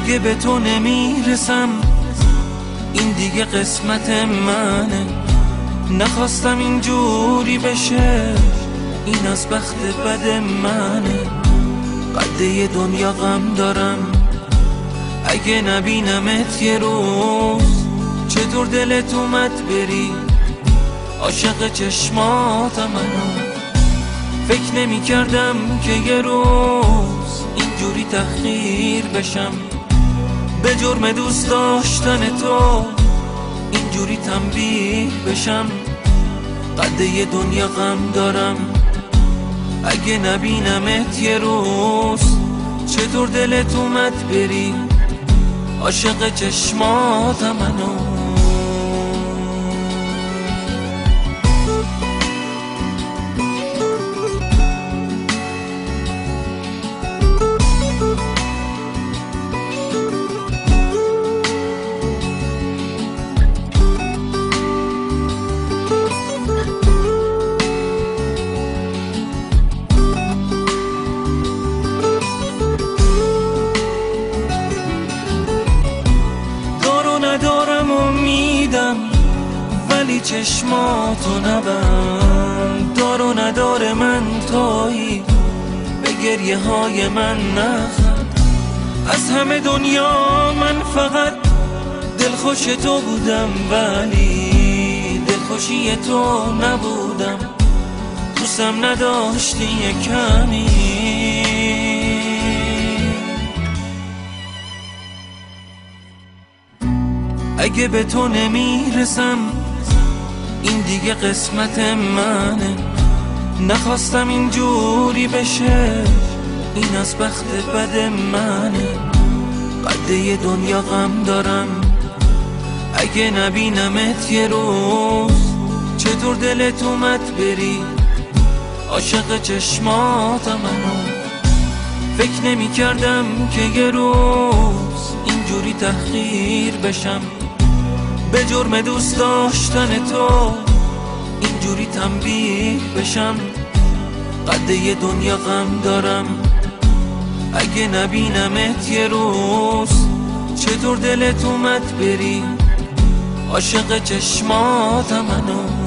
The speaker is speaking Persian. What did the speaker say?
اگه به تو نمیرسم این دیگه قسمت منه. نخواستم اینجوری بشه، این از بخت بد منه. قده دنیا غم دارم اگه نبینمت یه روز. چطور دلت اومد بری عاشق چشماتم منو. فکر نمی کردم که یه روز اینجوری تحقیر بشم. به جرم دوست داشتن تو اینجوری تنبیه بشم. قده دنیا غم دارم اگه نبینمت یه روز. چطور دلت اومد بری عاشق چشماتم منو. ندارم امیدم ولی چشماتو نبند. دار و نداره من تویی به گریه های من نخند. از همه دنیا من فقط دلخوش تو بودم ولی دلخوشی تو نبودم. دوستم نداشتی یه کمی. اگه به تو نمیرسم این دیگه قسمت منه. نخواستم اینجوری بشه، این از بخت بد منه. قده دنیا غم دارم اگه نبینمت یه روز. چطور دلت اومد بری عاشق چشماتم منو. فکر نمی کردم که یه روز اینجوری تحقیر بشم. به جرم دوست داشتن تو اینجوری تنبیه بشم. قده دنیا غم دارم اگه نبینمت یه روز. چطور دلت اومد بری عاشق چشماتم منو.